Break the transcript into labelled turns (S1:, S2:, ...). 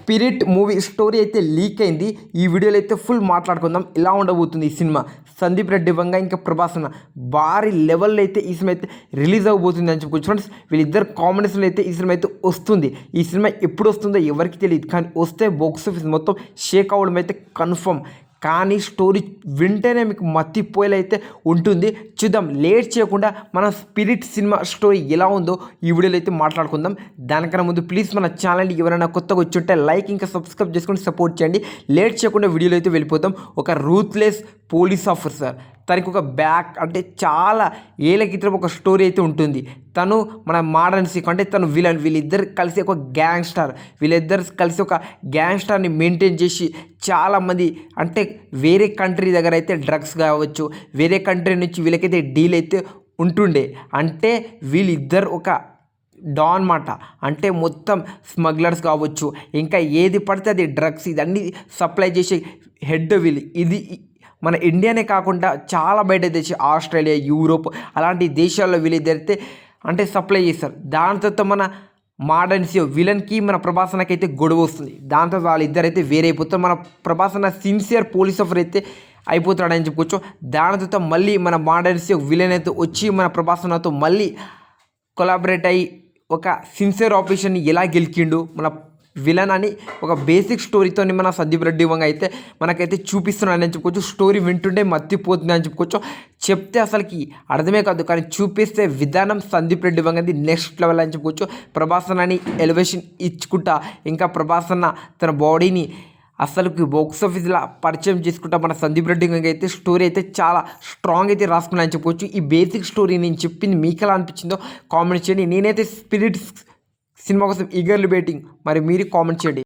S1: Spirit movie story అయితే leak అయింది. ఈ వీడియోలో అయితే ఫుల్ మాట్లాడుకుందాం. ఎలా ఉండబోతుంది ఈ సినిమా, సందీప్ రెడ్డి వంగ ఇంకా ప్రభాస్ అన్న భారీ లెవెల్లో అయితే ఈ సినిమా అయితే రిలీజ్ అవ్వబోతుంది అని చెప్పుకోవచ్చు ఫ్రెండ్స్. వీళ్ళిద్దరు కాంబినేషన్లో అయితే ఈ సినిమా అయితే వస్తుంది. ఈ సినిమా ఎప్పుడు వస్తుందో ఎవరికి తెలియదు, కానీ వస్తే బాక్స్ ఆఫీస్ మొత్తం షేక్ అవ్వడం అయితే కన్ఫర్మ్. కానీ స్టోరీ వింటేనే మీకు మత్తిపోయేలా అయితే ఉంటుంది. చూద్దాం, లేట్ చేయకుండా మన స్పిరిట్ సినిమా స్టోరీ ఎలా ఉందో ఈ వీడియోలో అయితే మాట్లాడుకుందాం. దానికన్నా ముందు ప్లీజ్ మన ఛానల్ని ఎవరైనా కొత్తగా వచ్చి ఉంటే లైక్ ఇంకా సబ్స్క్రైబ్ చేసుకొని సపోర్ట్ చేయండి. లేట్ చేయకుండా వీడియోలో అయితే వెళ్ళిపోతాం. ఒక రూత్లెస్ పోలీస్ ఆఫీసర్, తనకి ఒక బ్యాక్ అంటే చాలా ఏళ్ళ క్రితం ఒక స్టోరీ అయితే ఉంటుంది. తను మన మోడర్న్ సిక్ అంటే తను విలన్, వీళ్ళిద్దరు కలిసి ఒక గ్యాంగ్స్టర్, వీళ్ళిద్దరు కలిసి ఒక గ్యాంగ్స్టర్ని మెయింటైన్ చేసి చాలామంది అంటే వేరే కంట్రీ దగ్గర అయితే డ్రగ్స్ కావచ్చు, వేరే కంట్రీ నుంచి వీళ్ళకైతే డీల్ అయితే ఉంటుండే. అంటే వీళ్ళిద్దరు ఒక డాన్ మాట, అంటే మొత్తం స్మగ్లర్స్ కావచ్చు, ఇంకా ఏది పడితే అది డ్రగ్స్ ఇదన్నీ సప్లై చేసే హెడ్ వీళ్ళు. ఇది మన ఇండియానే కాకుండా చాలా బయట దేశం ఆస్ట్రేలియా, యూరోప్ అలాంటి దేశాల్లో వీళ్ళిద్దరైతే అంటే సప్లై చేస్తారు. దాని తర్వాత మన మోడర్న్ సియో విలన్కి మన ప్రభాసనకి అయితే గొడవ వస్తుంది. దాంతో వాళ్ళిద్దరైతే వేరే అయిపోతారు. మన ప్రభాసన సిన్సియర్ పోలీస్ ఆఫర్ అయితే అయిపోతాడని చెప్పుకోవచ్చు. దాని తర్వాత మళ్ళీ మన మోడర్న్ సియో విలన్ అయితే వచ్చి మన ప్రభాసనతో మళ్ళీ కొలాబరేట్ అయ్యి ఒక సిన్సియర్ ఆపరేషన్ని ఎలా గెలిచిండు మన విలన్ అని ఒక బేసిక్ స్టోరీతో మన సందీప్ రెడ్డి వంగ అయితే మనకైతే చూపిస్తున్నాడని చెప్పుకోవచ్చు. స్టోరీ వింటుంటే మత్తిపోతుంది అని చెప్పుకోవచ్చు. చెప్తే అసలుకి అర్థమే కాదు, కానీ చూపిస్తే విధానం సందీప్ రెడ్డి వంగది నెక్స్ట్ లెవెల్ అని చెప్పుకోవచ్చు. ప్రభాసనని ఎలివేషన్ ఇచ్చుకుంటా, ఇంకా ప్రభాసన తన బాడీని అసలుకి బాక్స్ ఆఫీస్లో పరిచయం చేసుకుంటా మన సందీప్ రెడ్డి వంగ అయితే స్టోరీ అయితే చాలా స్ట్రాంగ్ అయితే రాసుకున్నా అని చెప్పుకోవచ్చు. ఈ బేసిక్ స్టోరీ నేను చెప్పింది మీకు ఎలా అనిపించిందో కామెంట్ చేయండి. నేనైతే స్పిరిట్ సినిమా కోసం ఈగర్లీ వెయిటింగ్. మరి మీరు కామెంట్ చేయండి.